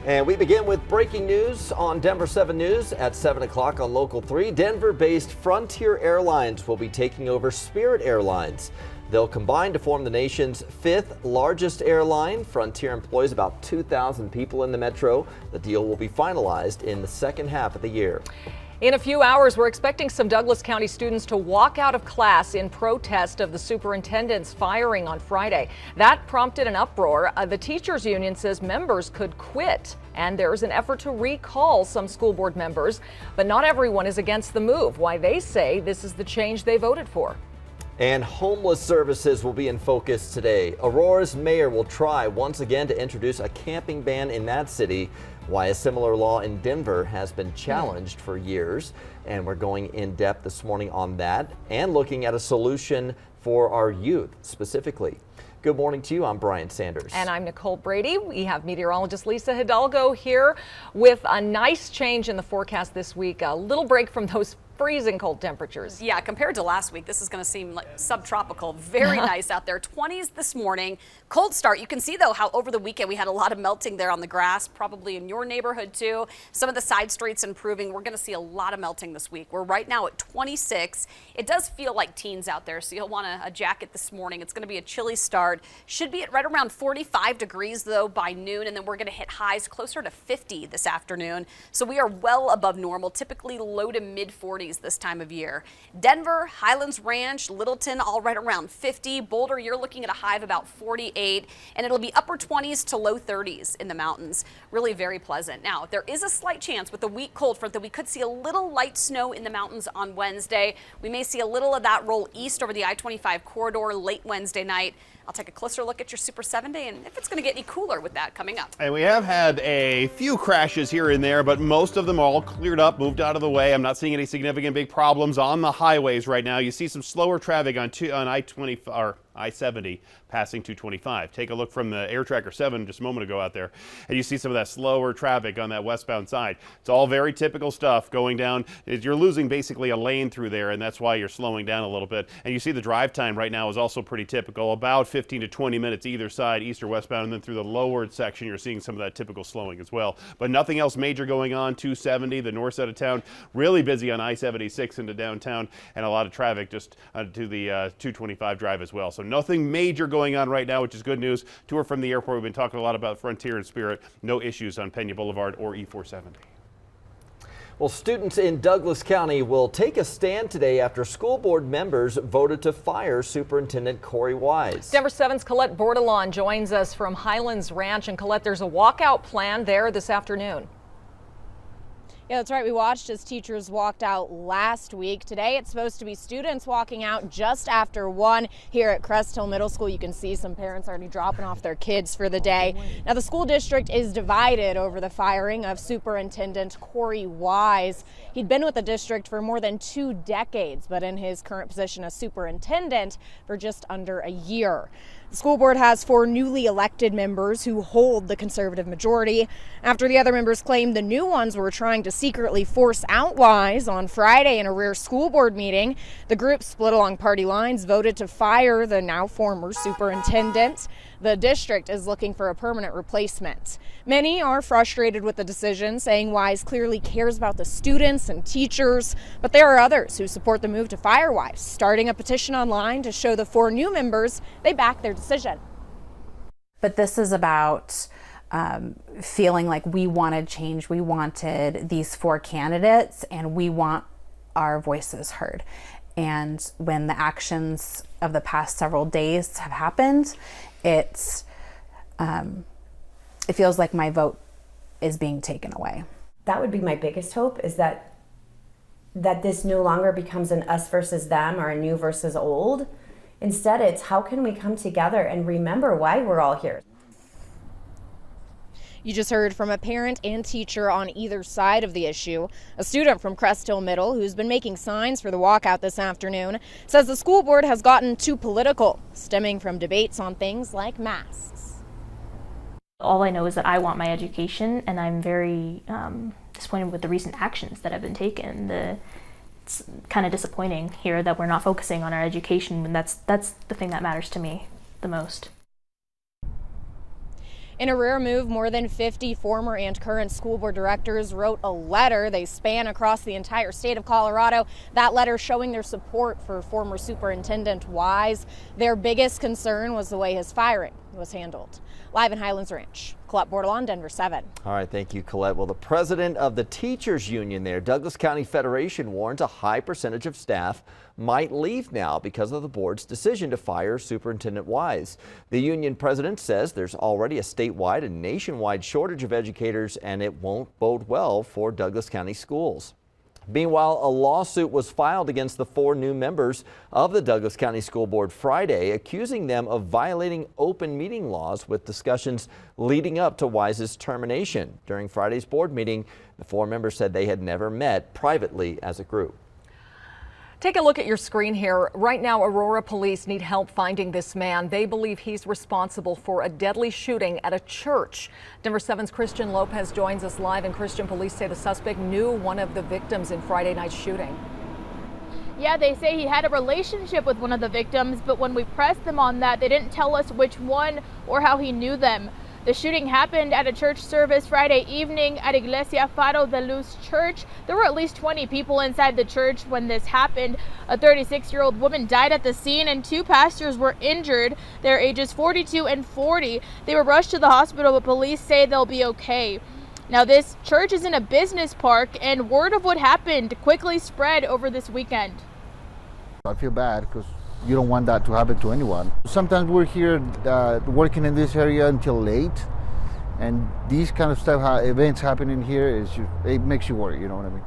And we begin with breaking news on Denver 7 News at 7 o'clock on Local 3. Denver-based Frontier Airlines will be taking over Spirit Airlines. They'll combine to form the nation's fifth largest airline. Frontier employs about 2,000 people in the metro. The deal will be finalized in the second half of the year. In a few hours, we're expecting some Douglas County students to walk out of class in protest of the superintendent's firing on Friday. That prompted an uproar. The teachers union says members could quit, and there's an effort to recall some school board members. But not everyone is against the move. Why they say this is the change they voted for. And homeless services will be in focus today. Aurora's mayor will try once again to introduce a camping ban in that city. Why a similar law in Denver has been challenged for years. And we're going in depth this morning on that and looking at a solution for our youth specifically. Good morning to you. I'm Brian Sanders. And I'm Nicole Brady. We have meteorologist Lisa Hidalgo here with a nice change in the forecast this week. A little break from those freezing cold temperatures. Yeah, compared to last week, this is going to seem like subtropical. Very nice out there. 20s this morning. Cold start. You can see, though, how over the weekend we had a lot of melting there on the grass, probably in your neighborhood, too. Some of the side streets improving. We're going to see a lot of melting this week. We're right now at 26. It does feel like teens out there, so you'll want a jacket this morning. It's going to be a chilly start. Should be at right around 45 degrees, though, by noon, and then we're going to hit highs closer to 50 this afternoon. So we are well above normal, typically low to mid 40s this time of year. Denver, Highlands Ranch, Littleton, all right around 50. Boulder, you're looking at a high of about 48, and it'll be upper 20s to low 30s in the mountains. Really very pleasant. Now, there is a slight chance with the weak cold front that we could see a little light snow in the mountains on Wednesday. We may see a little of that roll east over the I-25 corridor late Wednesday night. I'll take a closer look at your Super 7 Day and if it's going to get any cooler with that coming up. And we have had a few crashes here and there, but most of them all cleared up, moved out of the way. I'm not seeing any significant big problems on the highways right now. You see some slower traffic on I-20 or I-70 passing 225. Take a look from the Air Tracker 7 just a moment ago out there, and you see some of that slower traffic on that westbound side. It's all very typical stuff going down. You're losing basically a lane through there, and that's why you're slowing down a little bit. And you see the drive time right now is also pretty typical, about 15 to 20 minutes either side, east or westbound, and then through the lowered section you're seeing some of that typical slowing as well. But nothing else major going on. 270, the north side of town, really busy on I-76 into downtown, and a lot of traffic just to the 225 drive as well. So nothing major going on right now, which is good news. Tour from the airport. We've been talking a lot about Frontier and Spirit. No issues on Pena Boulevard or E470. Well, students in Douglas County will take a stand today after school board members voted to fire Superintendent Corey Wise. Denver 7's Colette Bordelon joins us from Highlands Ranch. And Colette, there's a walkout plan there this afternoon. Yeah, that's right. We watched as teachers walked out last week. Today, it's supposed to be students walking out just after 1 here at Crest Hill Middle School. You can see some parents already dropping off their kids for the day. Now, the school district is divided over the firing of Superintendent Corey Wise. He'd been with the district for more than 2 decades, but in his current position as superintendent for just under a year. The school board has 4 newly elected members who hold the conservative majority after the other members claimed the new ones were trying to secretly force out Wise. On Friday in a rare school board meeting, the group split along party lines voted to fire the now former superintendent. The district is looking for a permanent replacement. Many are frustrated with the decision, saying Wise clearly cares about the students and teachers, but there are others who support the move to fire Wise, starting a petition online to show the 4 new members they back their decision. But this is about feeling like we wanted change. We wanted these 4 candidates, and we want our voices heard. And when the actions of the past several days have happened, it feels like my vote is being taken away. That would be my biggest hope, is that this no longer becomes an us versus them or a new versus old. Instead, it's how can we come together and remember why we're all here. You just heard from a parent and teacher on either side of the issue. A student from Crest Hill Middle, who's been making signs for the walkout this afternoon, says the school board has gotten too political, stemming from debates on things like masks. All I know is that I want my education, and I'm very disappointed with the recent actions that have been taken. It's kind of disappointing here that we're not focusing on our education, and that's the thing that matters to me the most. In a rare move, more than 50 former and current school board directors wrote a letter. They span across the entire state of Colorado. That letter showing their support for former Superintendent Wise. Their biggest concern was the way his firing was handled. Live in Highlands Ranch, Colette Bordelon, Denver 7. All right, thank you, Colette. Well, the president of the teachers union there, Douglas County Federation, warns a high percentage of staff might leave now because of the board's decision to fire Superintendent Wise. The union president says there's already a statewide and nationwide shortage of educators, and it won't bode well for Douglas County schools. Meanwhile, a lawsuit was filed against the 4 new members of the Douglas County School Board Friday, accusing them of violating open meeting laws with discussions leading up to Wise's termination. During Friday's board meeting, the 4 members said they had never met privately as a group. Take a look at your screen here. Right now, Aurora police need help finding this man. They believe he's responsible for a deadly shooting at a church. Denver 7's Christian Lopez joins us live, and Christian, police say the suspect knew one of the victims in Friday night's shooting. Yeah, they say he had a relationship with one of the victims, but when we pressed them on that, they didn't tell us which one or how he knew them. The shooting happened at a church service Friday evening at Iglesia Faro de Luz Church. There were at least 20 people inside the church when this happened. A 36-year-old woman died at the scene and 2 pastors were injured. They're ages 42 and 40. They were rushed to the hospital, but police say they'll be okay. Now, this church is in a business park, and word of what happened quickly spread over this weekend. I feel bad because you don't want that to happen to anyone. Sometimes we're here working in this area until late, and these kind of stuff, events happening here, it makes you worry, you know what I mean?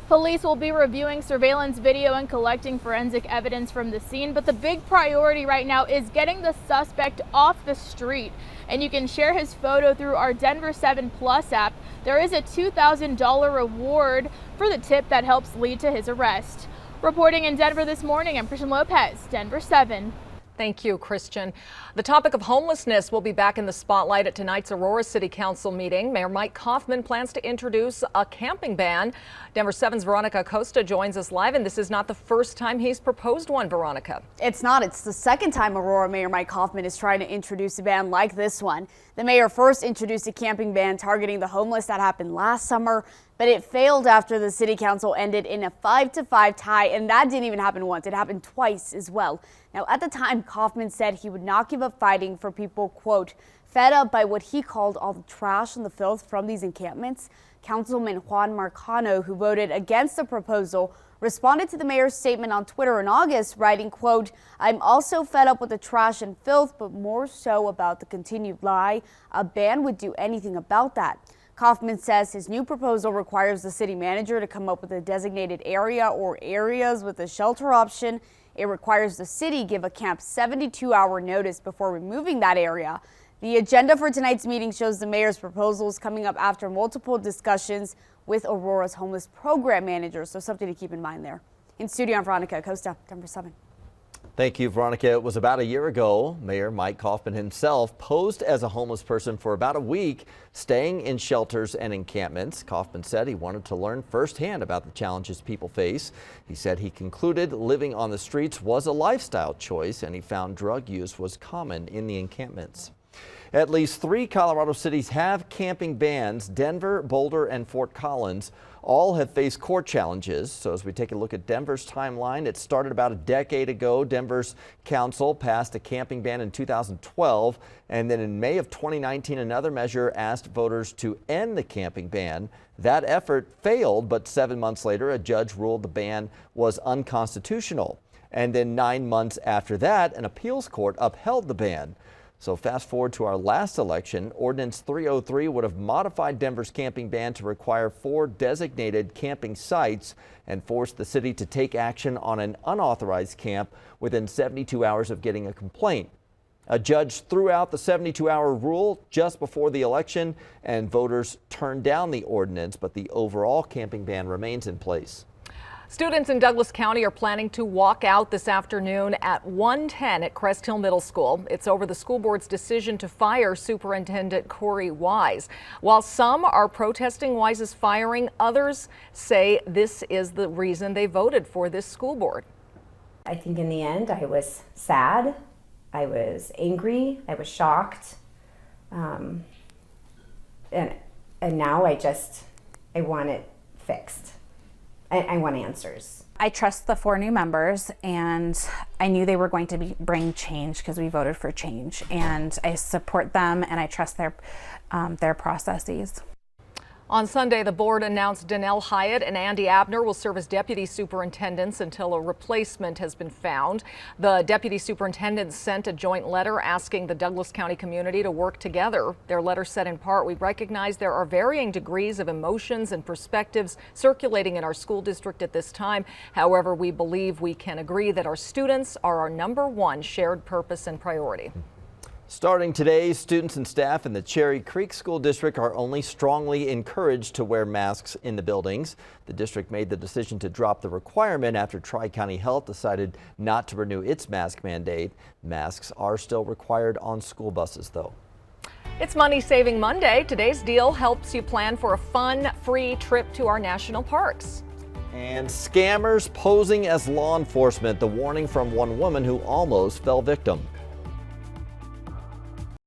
Police will be reviewing surveillance video and collecting forensic evidence from the scene, but the big priority right now is getting the suspect off the street. And you can share his photo through our Denver 7 Plus app. There is a $2,000 reward for the tip that helps lead to his arrest. Reporting in Denver this morning, I'm Christian Lopez, Denver 7. Thank you, Christian. The topic of homelessness will be back in the spotlight at tonight's Aurora City Council meeting. Mayor Mike Kaufman plans to introduce a camping ban. Denver 7's Veronica Acosta joins us live, and this is not the first time he's proposed one, Veronica. It's not. It's the second time Aurora Mayor Mike Kaufman is trying to introduce a ban like this one. The mayor first introduced a camping ban targeting the homeless. That happened last summer, but it failed after the city council ended in a 5-5 tie, and that didn't even happen once. It happened twice as well. Now, at the time, Kaufman said he would not give up fighting for people, quote, fed up by what he called all the trash and the filth from these encampments. Councilman Juan Marcano, who voted against the proposal, responded to the mayor's statement on Twitter in August, writing, quote, I'm also fed up with the trash and filth, but more so about the continued lie. A ban would do anything about that. Kaufman says his new proposal requires the city manager to come up with a designated area or areas with a shelter option. It requires the city give a camp 72-hour notice before removing that area. The agenda for tonight's meeting shows the mayor's proposals coming up after multiple discussions with Aurora's homeless program manager, so something to keep in mind there. In studio, I'm Veronica Acosta, Denver 7. Thank you, Veronica. It was about a year ago. Mayor Mike Kaufman himself posed as a homeless person for about a week, staying in shelters and encampments. Kaufman said he wanted to learn firsthand about the challenges people face. He said he concluded living on the streets was a lifestyle choice, and he found drug use was common in the encampments. At least 3 Colorado cities have camping bans. Denver, Boulder, and Fort Collins all have faced court challenges. So as we take a look at Denver's timeline, it started about a decade ago. Denver's council passed a camping ban in 2012. And then in May of 2019, another measure asked voters to end the camping ban. That effort failed, but 7 months later, a judge ruled the ban was unconstitutional. And then 9 months after that, an appeals court upheld the ban. So fast forward to our last election, Ordinance 303 would have modified Denver's camping ban to require 4 designated camping sites and forced the city to take action on an unauthorized camp within 72 hours of getting a complaint. A judge threw out the 72-hour rule just before the election, and voters turned down the ordinance, but the overall camping ban remains in place. Students in Douglas County are planning to walk out this afternoon at 1:10 at Crest Hill Middle School. It's over the school board's decision to fire Superintendent Corey Wise. While some are protesting Wise's firing, others say this is the reason they voted for this school board. I think in the end I was sad, I was angry, I was shocked. And now I want it fixed. I want answers. I trust the 4 new members, and I knew they were going to bring change because we voted for change, and I support them and I trust their processes. On Sunday, the board announced Danelle Hyatt and Andy Abner will serve as deputy superintendents until a replacement has been found. The deputy superintendents sent a joint letter asking the Douglas County community to work together. Their letter said in part, "We recognize there are varying degrees of emotions and perspectives circulating in our school district at this time. However, we believe we can agree that our students are our #1 shared purpose and priority." Starting today, students and staff in the Cherry Creek School District are only strongly encouraged to wear masks in the buildings. The district made the decision to drop the requirement after Tri-County Health decided not to renew its mask mandate. Masks are still required on school buses, though. It's Money Saving Monday. Today's deal helps you plan for a fun, free trip to our national parks. And scammers posing as law enforcement, the warning from one woman who almost fell victim.